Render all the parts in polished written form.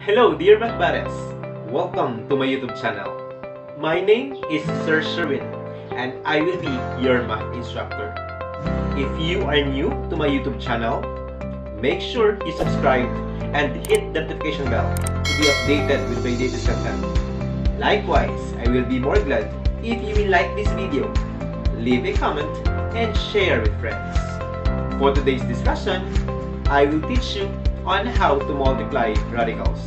Hello dear RAMIREZ! Welcome to my YouTube channel. My name is Sir Sherwin and I will be your math instructor. If you are new to my YouTube channel, make sure you subscribe and hit the notification bell to be updated with my latest content. Likewise, I will be more glad if you will like this video, leave a comment, and share with friends. For today's discussion, I will teach you on how to multiply radicals.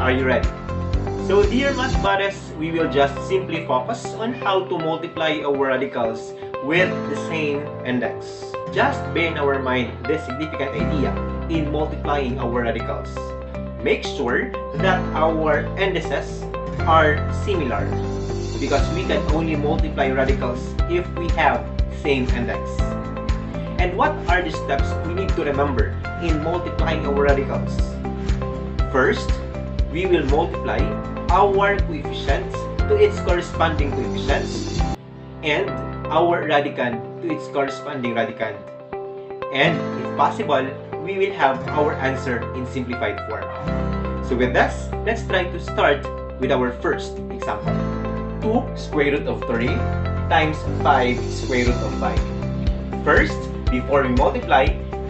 Are you ready? So dear RAMIREZ, we will just simply focus on how to multiply our radicals with the same index. Just bear in our mind the significant idea in multiplying our radicals. Make sure that our indices are similar because we can only multiply radicals if we have same index. And what are the steps we need to remember in multiplying our radicals? First, we will multiply our coefficients to its corresponding coefficients and our radicand to its corresponding radicand. And if possible, we will have our answer in simplified form. So with this, let's try to start with our first example. 2 square root of 3 times 5 square root of 5. First, before we multiply,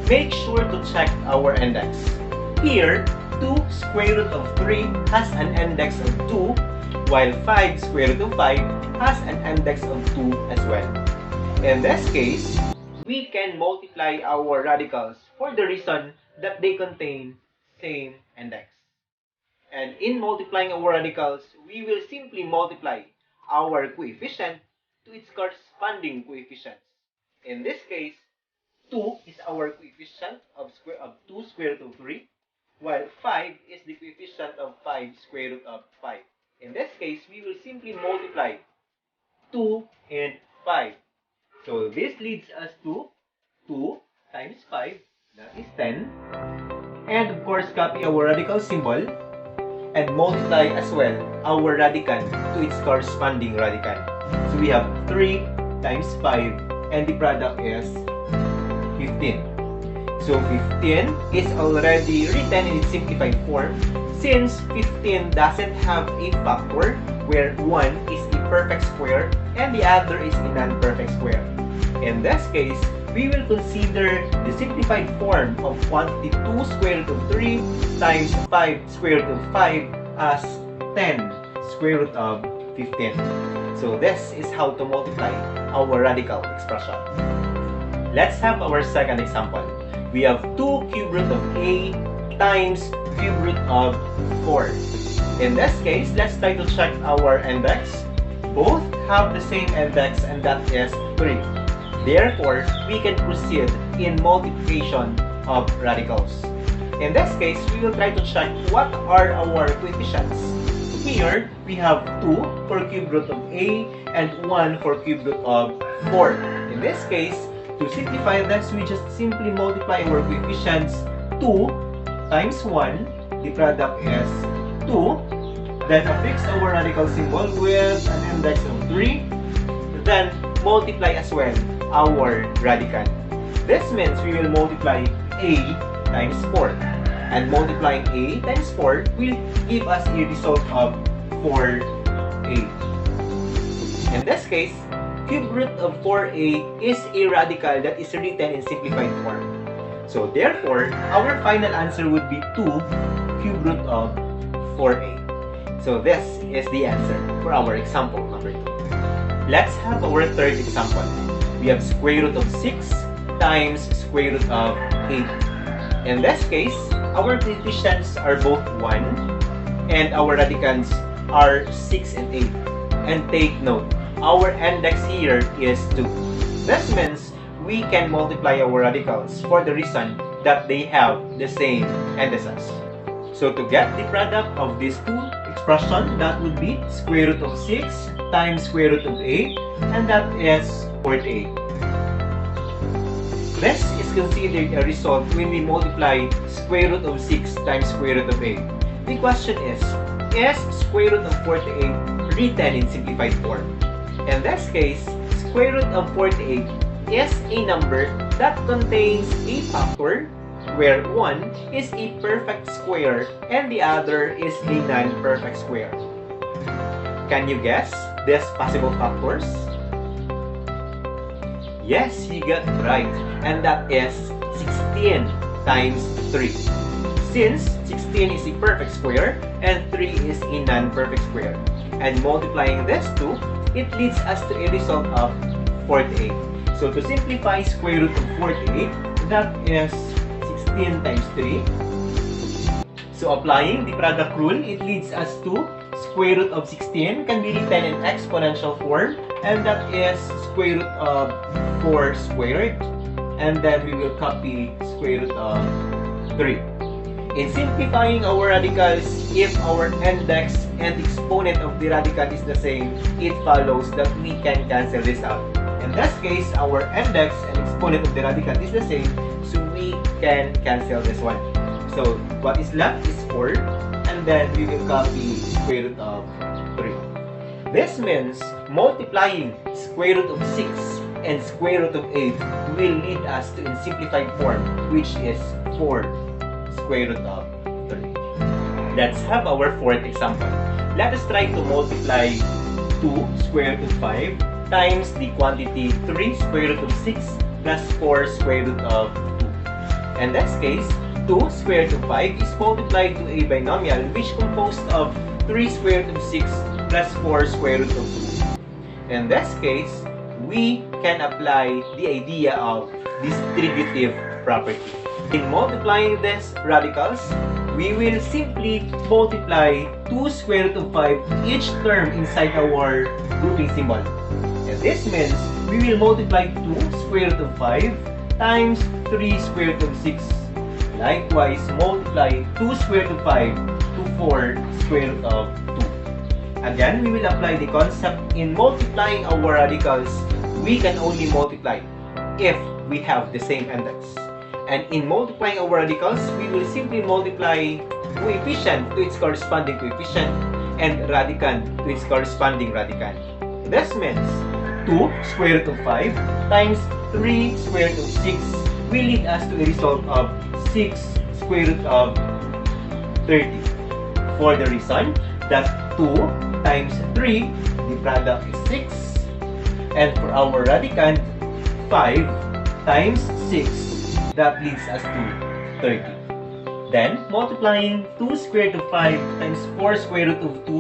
make sure to check our index. Here, 2 square root of 3 has an index of 2, while 5 square root of 5 has an index of 2 as well. In this case, we can multiply our radicals for the reason that they contain same index. And in multiplying our radicals, we will simply multiply our coefficient to its corresponding coefficients. In this case, 2 is our coefficient of 2 square root of 3, while 5 is the coefficient of 5 square root of 5. In this case, we will simply multiply 2 and 5. So this leads us to 2 times 5, that is 10. And of course, copy our radical symbol and multiply as well our radicand to its corresponding radicand. So we have 3 times 5 and the product is 15. So 15 is already written in its simplified form since 15 doesn't have a factor where one is a perfect square and the other is a non-perfect square. In this case, we will consider the simplified form of quantity 2 square root of 3 times 5 square root of 5 as 10 square root of 15. So this is how to multiply our radical expression. Let's have our second example. We have 2 cube root of a times cube root of 4. In this case, let's try to check our index. Both have the same index and that is 3. Therefore, we can proceed in multiplication of radicals. In this case, we will try to check what are our coefficients. Here, we have 2 for cube root of a and 1 for cube root of 4. In this case, to simplify this, we just simply multiply our coefficients. 2 times 1, the product is 2. Then affix our radical symbol with an index of 3. Then multiply as well our radicand. This means we will multiply a times 4. And multiplying a times 4 will give us a result of 4a. In this case, cube root of 4a is a radical that is written in simplified form. So therefore, our final answer would be 2 cube root of 4a. So this is the answer for our example number 2. Let's have our third example. We have square root of 6 times square root of 8. In this case, our coefficients are both 1 and our radicands are 6 and 8. And take note, our index here is 2. This means we can multiply our radicals for the reason that they have the same indices. So to get the product of these two expressions, that would be square root of 6 times square root of 8, and that is 48. This is considered a result when we multiply square root of 6 times square root of 8. The question is square root of 48 written in simplified form? In this case, square root of 48 is a number that contains a factor where one is a perfect square and the other is a non-perfect square. Can you guess these possible factors? Yes, you got it right, and that is 16 times 3. Since 16 is a perfect square and 3 is a non-perfect square, and multiplying these two, it leads us to a result of 48. So to simplify square root of 48, that is 16 times 3. So applying the product rule, it leads us to square root of 16 can be written in exponential form, and that is square root of 4 squared, and then we will copy square root of 3. In simplifying our radicals, if our index and exponent of the radical is the same, it follows that we can cancel this out. In this case, our index and exponent of the radical is the same, so we can cancel this one. So what is left is 4, and then we will copy square root of 3. This means multiplying square root of 6 and square root of 8 will lead us to in simplified form, which is 4 square root of 3. Let's have our fourth example. Let us try to multiply 2 square root of 5 times the quantity 3 square root of 6 plus 4 square root of 2. In this case, 2 square root of 5 is multiplied to a binomial which composed of 3 square root of 6 plus 4 square root of 2. In this case, we can apply the idea of distributive property. In multiplying these radicals, we will simply multiply 2 square root of 5 each term inside our grouping symbol. And this means we will multiply 2 square root of 5 times 3 square root of 6. Likewise, multiply 2 square root of 5 to 4 square root of 2. Again, we will apply the concept in multiplying our radicals. We can only multiply if we have the same index. And in multiplying our radicals, we will simply multiply coefficient to its corresponding coefficient and radicand to its corresponding radicand. This means 2 square root of 5 times 3 square root of 6 will lead us to a result of 6 square root of 30. For the reason that 2 times 3, the product is 6. And for our radicand, 5 times 6, that leads us to 30. Then, multiplying 2 square root of 5 times 4 square root of 2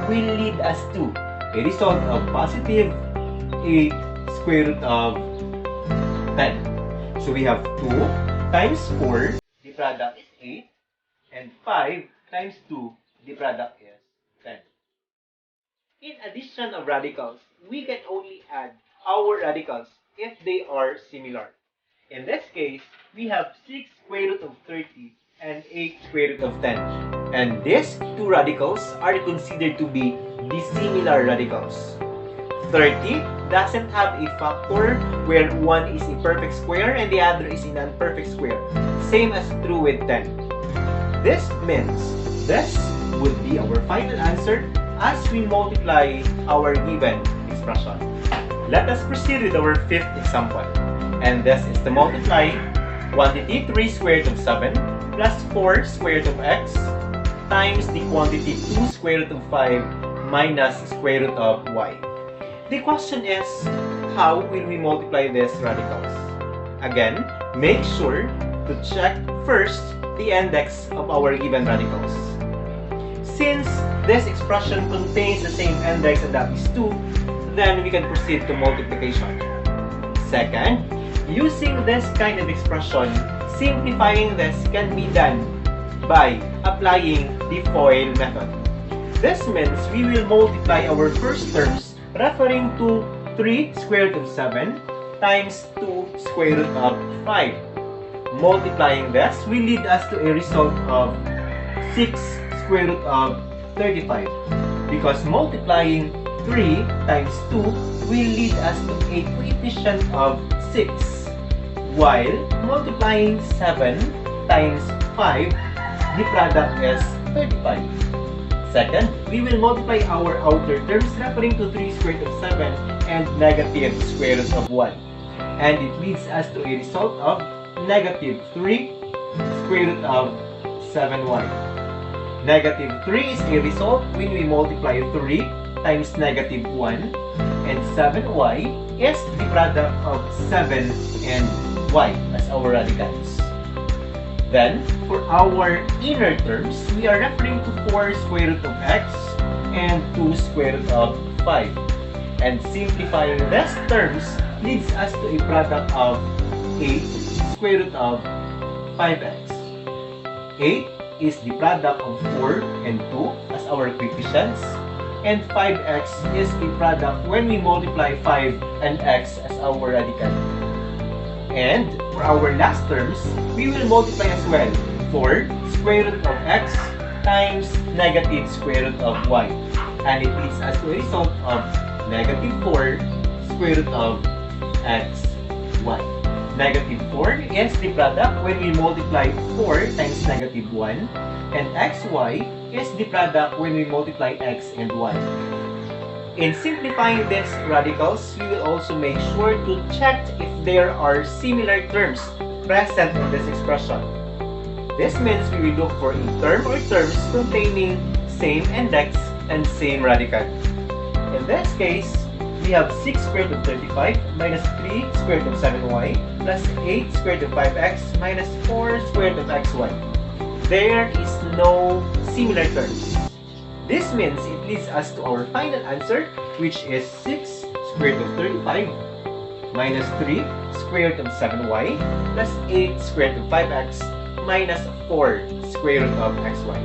will lead us to a result of positive 8 square root of 10. So we have 2 times 4, the product is 8, and 5 times 2, the product is 10. In addition of radicals, we can only add our radicals if they are similar. In this case, we have 6 square root of 30 and 8 square root of 10. And these two radicals are considered to be dissimilar radicals. 30 doesn't have a factor where one is a perfect square and the other is a non-perfect square. Same as true with 10. This means this would be our final answer as we multiply our given expression. Let us proceed with our fifth example. And this is to multiply quantity 3 square root of 7 plus 4 square root of x times the quantity 2 square root of 5 minus square root of y. The question is, how will we multiply these radicals? Again, make sure to check first the index of our given radicals. Since this expression contains the same index and that is 2, then we can proceed to multiplication. Second, using this kind of expression, simplifying this can be done by applying the FOIL method. This means we will multiply our first terms referring to 3 square root of 7 times 2 square root of 5. Multiplying this will lead us to a result of 6 square root of 35. Because multiplying 3 times 2 will lead us to a coefficient of 6. While multiplying 7 times 5, the product is 35. Second, we will multiply our outer terms referring to 3 square root of 7 and negative square root of 1. And it leads us to a result of negative 3 square root of 7y. Negative 3 is a result when we multiply 3 times negative 1, and 7y is the product of 7 and y as our radicals. Then, for our inner terms, we are referring to 4 square root of x and 2 square root of 5. And simplifying these terms leads us to a product of 8 square root of 5x. 8 is the product of 4 and 2 as our coefficients, and 5x is the product when we multiply 5 and x as our radical. And for our last terms, we will multiply as well 4 square root of x times negative square root of y. And it leads us to a result of negative 4 square root of x, y. Negative 4 is the product when we multiply 4 times negative 1, and xy is the product when we multiply x and y. In simplifying these radicals, we will also make sure to check if there are similar terms present in this expression. This means we will look for a term or terms containing same index and same radical. In this case, we have 6 squared root of 35 minus 3 squared root of 7y plus 8 squared root of 5x minus 4 squared root of xy. There is no similar terms. This means it leads us to our final answer, which is 6 squared root of 35 minus 3 squared root of 7y plus 8 squared root of 5x minus 4 square root of xy.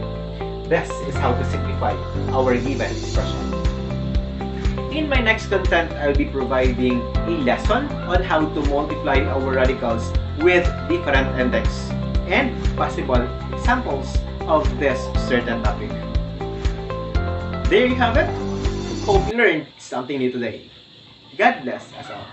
This is how to simplify our given expression. In my next content, I'll be providing a lesson on how to multiply our radicals with different index and possible examples of this certain topic. There you have it. Hope you learned something new today. God bless us all.